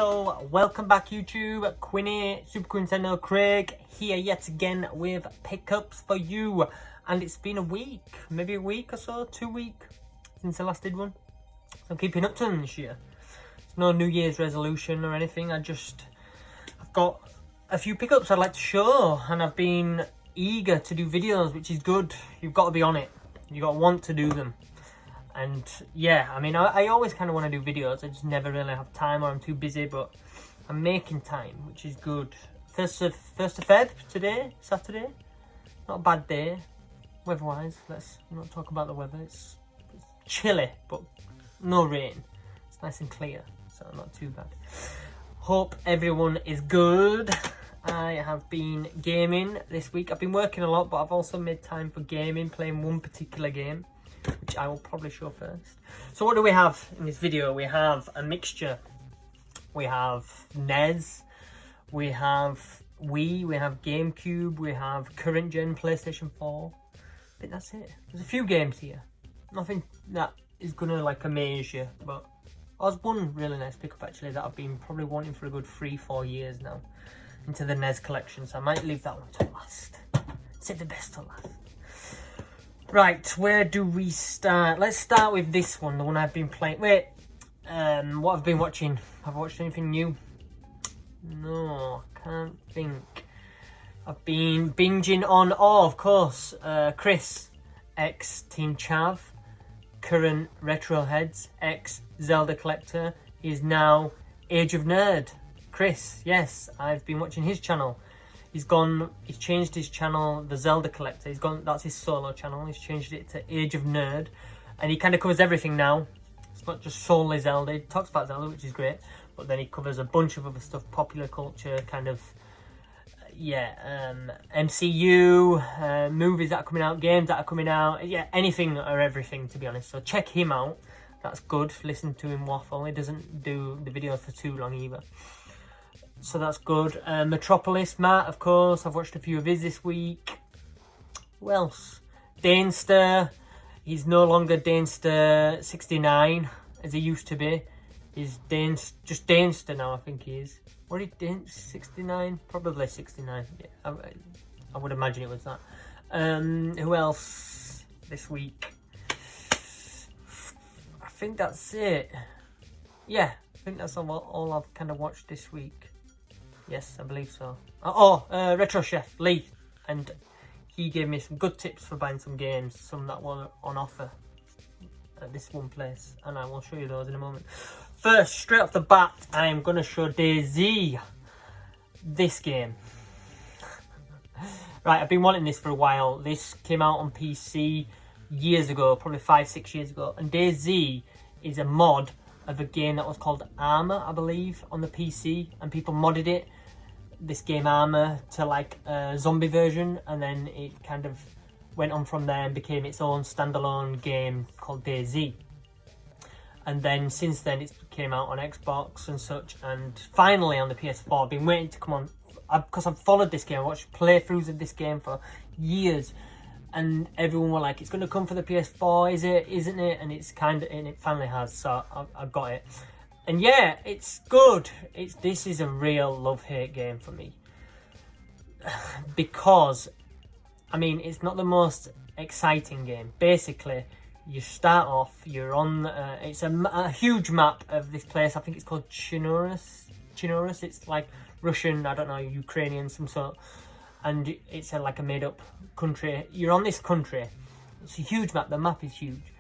Hello, welcome back YouTube. Quinny, Super Nintendo Craig here yet again with pickups for you. And it's been a week, maybe a week or so, 2 weeks since I last did one. So I'm keeping up to them this year. It's no New Year's resolution or anything. I've got a few pickups I'd like to show, and I've been eager to do videos, which is good. You've got to be on it. You've got to want to do them. And yeah, I mean, I always kind of want to do videos. I just never really have time, or I'm too busy, but I'm making time, which is good. First of Feb today, Saturday. Not a bad day, weather-wise. Let's not talk about the weather. It's chilly, but no rain. It's nice and clear, so not too bad. Hope everyone is good. I have been gaming this week. I've been working a lot, but I've also made time for gaming, playing one particular game, which I will probably show first. So what do we have in this video? We have a mixture. We have NES, we have Wii, we have GameCube, we have current gen PlayStation 4. I think that's it. There's a few games here. Nothing that is gonna like amaze you, but there's one really nice pickup actually that I've been probably wanting for a good 3-4 years now into the NES collection, so I might leave that one to last. Save the best to last. Right, where do we start? Let's start with this one, the one I've been playing. Wait, what I've been watching? Have I watched anything new? No, can't think. I've been binging on, of course, Chris, ex-Team Chav, current Retro Heads, ex-Zelda Collector, is now Age of Nerd. Chris, yes, I've been watching his channel. He's changed his channel, The Zelda Collector. That's his solo channel. He's changed it to Age of Nerd. And he kind of covers everything now. It's not just solely Zelda. He talks about Zelda, which is great. But then he covers a bunch of other stuff, popular culture, kind of, MCU, movies that are coming out, games that are coming out. Yeah, anything or everything, to be honest. So check him out. That's good. Listen to him waffle. He doesn't do the videos for too long either. So that's good. Metropolis, Matt, of course. I've watched a few of his this week. Who else? Danester. He's no longer Danester 69 as he used to be. He's just Danester now, I think he is. What did Danester 69? Probably 69. Yeah, I would imagine it was that. Who else this week? I think that's it. Yeah, I think that's all I've kind of watched this week. Yes, I believe so. Retro Chef Lee, and he gave me some good tips for buying some games, some that were on offer at this one place, and I will show you those in a moment. First, straight off the bat, I am going to show DayZ, this game. Right, I've been wanting this for a while. This came out on PC years ago, probably 5-6 years ago, and DayZ is a mod of a game that was called Armor, I believe, on the PC, and people modded it, this game Armor, to like a zombie version, and then it kind of went on from there and became its own standalone game called DayZ. And then since then it came out on Xbox and such, and finally on the PS4. I've been waiting to come on, because I've followed this game. I watched playthroughs of this game for years, and everyone were like, it's going to come for the PS4, is it, isn't it? And and it finally has, so I've got it. And yeah, it's good. This is a real love-hate game for me. Because, I mean, it's not the most exciting game. Basically, you start off, you're on, it's a huge map of this place. I think it's called Chernurus. It's like Russian, I don't know, Ukrainian, some sort. And it's like a made-up country. You're on this country. It's a huge map. The map is huge.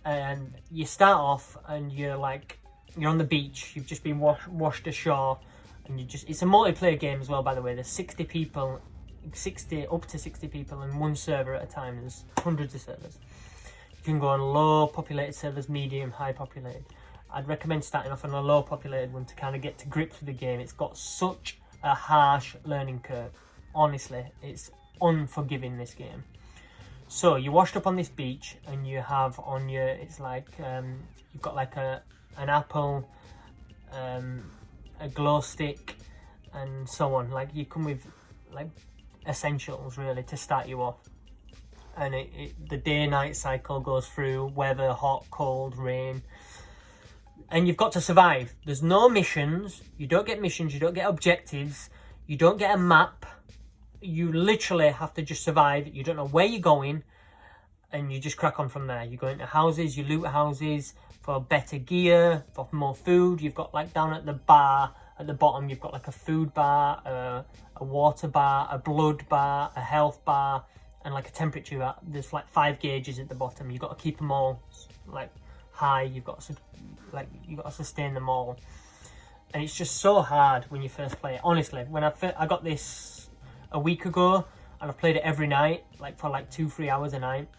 And you start off and you're on the beach. You've just been washed ashore, and it's a multiplayer game as well, by the way. There's 60 people, up to 60 people in one server at a time. There's hundreds of servers. You can go on low populated servers, medium, high populated. I'd recommend starting off on a low populated one to kind of get to grips with the game. It's got such a harsh learning curve. Honestly, it's unforgiving, this game. So you're washed up on this beach, and you have on your, it's like, you've got like an apple, a glow stick, and so on. Like, you come with like essentials really to start you off. And the day-night cycle goes through weather, hot, cold, rain. And you've got to survive. There's no missions. You don't get missions. You don't get objectives. You don't get a map. You literally have to just survive. You don't know where you're going. And you just crack on from there. You go into houses. You loot houses for better gear, for more food. You've got like down at the bar, at the bottom, you've got like a food bar, a water bar, a blood bar, a health bar, and like a temperature bar. There's like 5 gauges at the bottom. You've got to keep them all like high. You've got to sustain them all, and it's just so hard when you first play it. Honestly, when I got this a week ago, and I've played it every night, like for like 2-3 hours a night,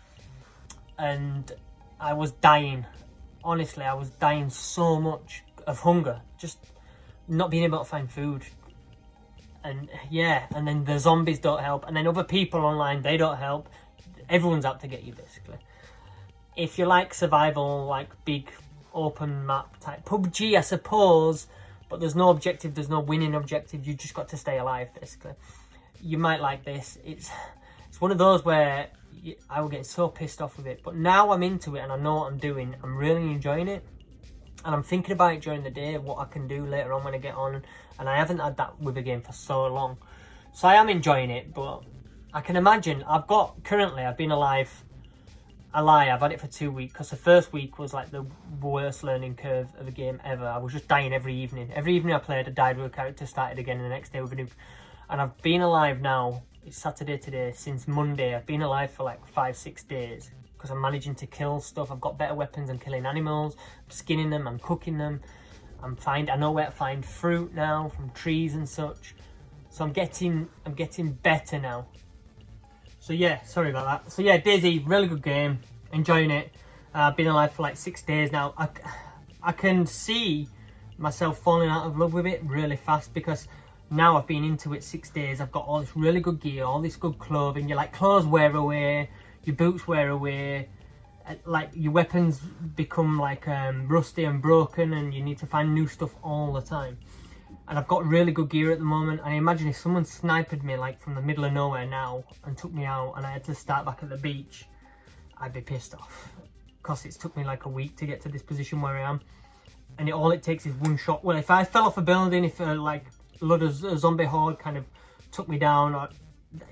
and I was dying. Honestly, I was dying so much of hunger, just not being able to find food. And yeah, and then the zombies don't help, and then other people online, they don't help. Everyone's out to get you, basically. If you like survival, like big open map type PUBG, I suppose, but there's no objective, there's no winning objective, you just got to stay alive, basically. You might like this. It's one of those where I will get so pissed off with it, but now I'm into it and I know what I'm doing. I'm really enjoying it, and I'm thinking about it during the day, what I can do later on when I get on, and I haven't had that with a game for so long. So I am enjoying it, but I can imagine, I've been alive. I lie, I've had it for 2 weeks, because the first week was like the worst learning curve of a game ever. I was just dying every evening. Every evening I played, I died with a character, started again, and the next day with a new. And I've been alive now, it's Saturday today, since Monday. I've been alive for like 5-6 days, because I'm managing to kill stuff. I've got better weapons, I'm killing animals, I'm skinning them, I'm cooking them. I know where to find fruit now from trees and such. So I'm getting better now. So yeah, sorry about that. So yeah, DayZ, really good game, enjoying it. I've been alive for like 6 days now. I can see myself falling out of love with it really fast, because now I've been into it 6 days. I've got all this really good gear, all this good clothing. Your like clothes wear away, your boots wear away, like your weapons become like rusty and broken, and you need to find new stuff all the time. And I've got really good gear at the moment. And I imagine if someone sniped me like from the middle of nowhere now and took me out, and I had to start back at the beach, I'd be pissed off, because it's took me like a week to get to this position where I am, and all it takes is one shot. Well, if I fell off a building, if like a lot of zombie horde kind of took me down, or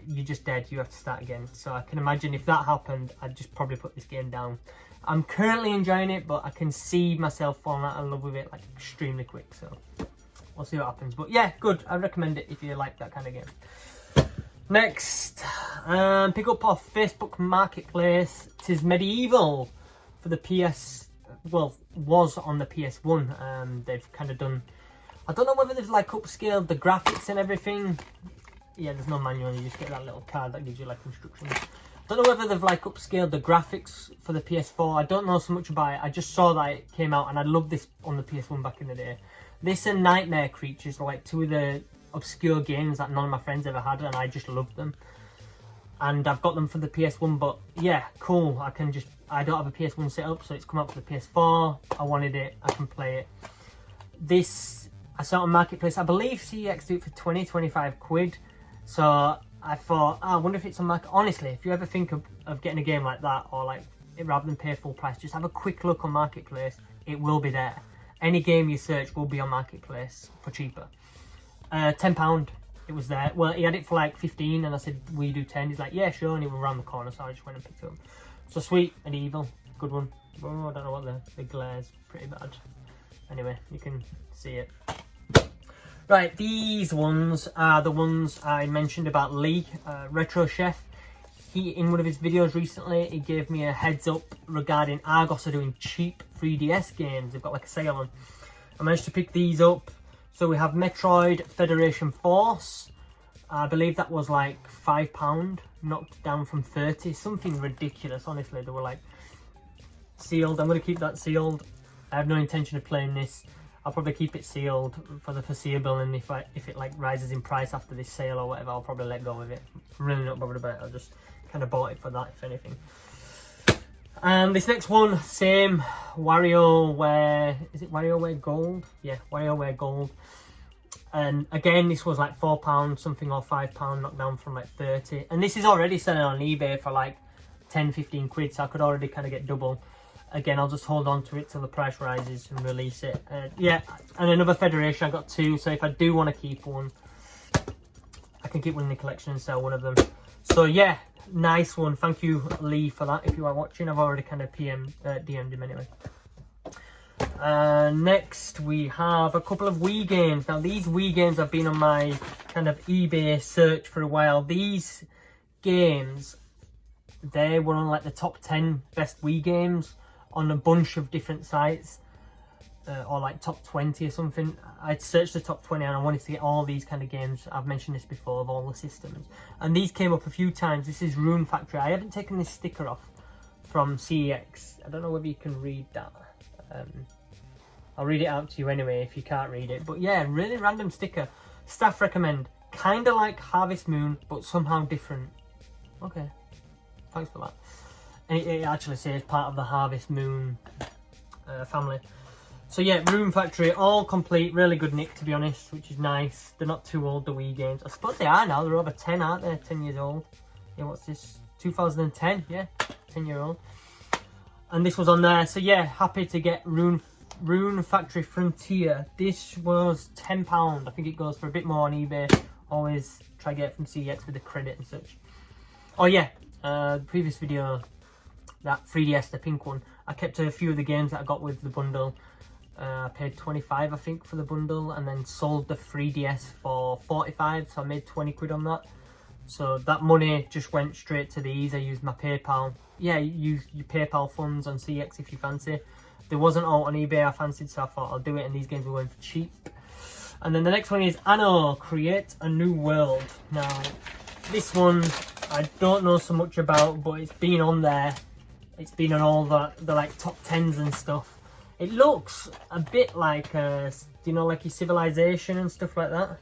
you're just dead, you have to start again. So I can imagine if that happened, I'd just probably put this game down. I'm currently enjoying it, but I can see myself falling out of love with it like extremely quick, so we'll see what happens. But yeah, good. I recommend it if you like that kind of game. Next, pick up off Facebook Marketplace. 'Tis Medieval for the PS, well, was on the PS1. They've kind of done, I don't know whether they've like upscaled the graphics and everything. Yeah, there's no manual, you just get that little card that gives you like instructions. I don't know whether they've like upscaled the graphics for the PS4. I don't know so much about it. I just saw that it came out, and I loved this on the PS1 back in the day. This and Nightmare Creatures are like 2 of the obscure games that none of my friends ever had, and I just loved them. And I've got them for the PS1, but yeah, cool. I don't have a PS1 set up, so it's come out for the PS4. I wanted it, I can play it. This, I saw it on Marketplace. I believe CX do it for 20-25 quid. So I thought, I wonder if it's on Market. Honestly, if you ever think of getting a game like that, or like rather than pay full price, just have a quick look on Marketplace. It will be there. Any game you search will be on Marketplace for cheaper. £10, it was there. Well, he had it for like 15, and I said, will you do 10? He's like, yeah, sure, and he was around the corner, so I just went and picked it up. So Sweet and Evil, good one. Oh, I don't know what the glare's pretty bad. Anyway, you can see it. Right, these ones are the ones I mentioned about Lee, Retro Chef. He, in one of his videos recently, he gave me a heads up regarding Argos are doing cheap 3DS games. They've got like a sale on. I managed to pick these up. So we have Metroid Federation Force. I believe that was like £5, knocked down from 30. Something ridiculous, honestly. They were like sealed. I'm going to keep that sealed. I have no intention of playing this. I'll probably keep it sealed for the foreseeable, and if it like rises in price after this sale or whatever, I'll probably let go of it. I'm really not bothered about it. I just kind of bought it for that, if anything. And this next one, same, WarioWare, is it WarioWare Gold? Yeah, WarioWare Gold. And again, this was like £4 something, or £5, knocked down from like 30. And this is already selling on eBay for like 10-15 quid, so I could already kind of get double. Again, I'll just hold on to it till the price rises and release it. Yeah, and another Federation, I got 2, so if I do want to keep one, I can keep one in the collection and sell one of them. So yeah, nice one. Thank you, Lee, for that. If you are watching, I've already kind of DM'd him anyway. Next, we have a couple of Wii games. Now, these Wii games have been on my kind of eBay search for a while. These games, they were on like the top 10 best Wii games on a bunch of different sites, or like top 20 or something. I'd searched the top 20 and I wanted to get all these kind of games. I've mentioned this before, of all the systems, and these came up a few times. This is Rune Factory. I haven't taken this sticker off from CEX. I don't know whether you can read that. I'll read it out to you anyway if you can't read it. But yeah, really random sticker. Staff recommend. Kind of like Harvest Moon, but somehow different. Okay, thanks for that. And it actually says part of the Harvest Moon family. So yeah, Rune Factory, all complete, really good nick to be honest, which is nice. They're not too old, the Wii games. I suppose they are now, they're over 10, aren't they? 10 years old. Yeah, what's this? 2010, yeah, 10-year-old. And this was on there, so yeah, happy to get Rune Factory Frontier. This was £10. I think it goes for a bit more on eBay. Always try to get it from CEX with the credit and such. Oh yeah, the previous video, that 3DS, the pink one, I kept a few of the games that I got with the bundle. I paid 25 I think for the bundle, and then sold the 3DS for 45, so I made 20 quid on that. So that money just went straight to these. I used my PayPal. Yeah, use your PayPal funds on CX if you fancy. There wasn't all on eBay I fancied, so I thought I'll do it, and these games were going for cheap. And then the next one is Anno, Create a New World. Now, this one I don't know so much about, but it's been on there. It's been on all the like top 10s and stuff. It looks a bit like, you know, like your Civilization and stuff like that.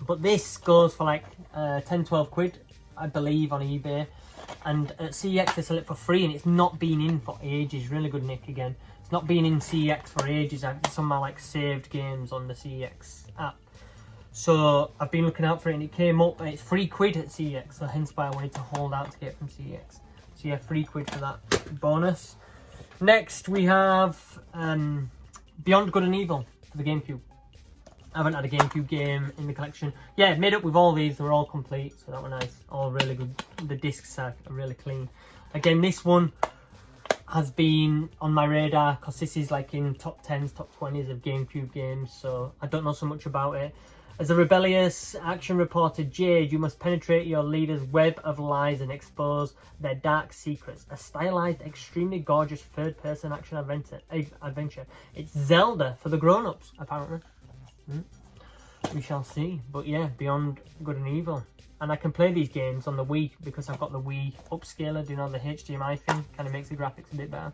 But this goes for like 10-12 quid, I believe, on eBay. And at CEX they sell it for free, and it's not been in for ages. Really good nick again. It's not been in CEX for ages. It's on my like saved games on the CEX app. So I've been looking out for it, and it came up, and it's 3 quid at CEX. So hence why I wanted to hold out to get it from CEX. So yeah, 3 quid for that bonus. Next we have Beyond Good and Evil for the GameCube. I haven't had a GameCube game in the collection. Yeah, made up with all these, they were all complete, so that was nice. All really good. The discs are really clean. Again, this one has been on my radar because this is like in top 10s, top 20s of GameCube games, so I don't know so much about it. As a rebellious action reporter, Jade, you must penetrate your leader's web of lies and expose their dark secrets. A stylized, extremely gorgeous third-person action adventure. It's Zelda for the grown-ups, apparently. We shall see. But yeah, Beyond Good and Evil. And I can play these games on the Wii because I've got the Wii upscaler, you know, the HDMI thing. Kind of makes the graphics a bit better.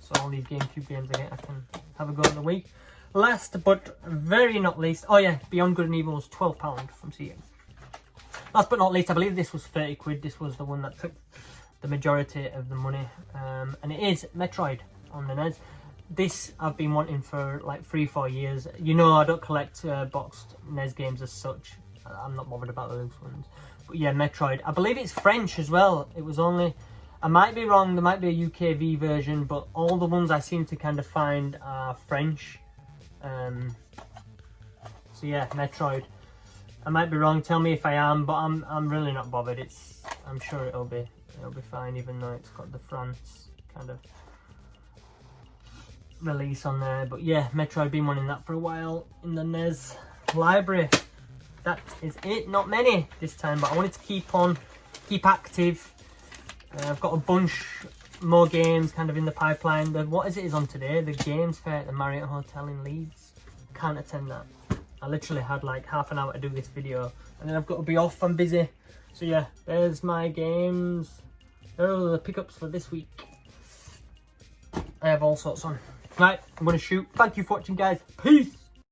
So all these GameCube games I can have a go on the Wii. Last but very not least, oh yeah, Beyond Good and Evil was £12 from CEX. Last but not least, I believe this was 30 quid. This was the one that took the majority of the money. And it is Metroid on the NES. This I've been wanting for like 3-4 years. You know, I don't collect boxed NES games as such. I'm not bothered about the loose ones. But yeah, Metroid. I believe it's French as well. It was only, I might be wrong, there might be a UKV version, but all the ones I seem to kind of find are French. So yeah, Metroid. I might be wrong, tell me if I am, but I'm really not bothered. I'm sure it'll be fine, even though it's got the France kind of release on there. But yeah, Metroid, been wanting that for a while in the NES library. That is it. Not many this time, but I wanted to keep active. I've got a bunch more games kind of in the pipeline. What is on today? The Games Fair at the Marriott Hotel in Leeds. Can't attend that. I literally had like half an hour to do this video, and then I've got to be off. I'm busy. So yeah, there's my games. There are the pickups for this week. I have all sorts on. Right, I'm going to shoot. Thank you for watching, guys. Peace.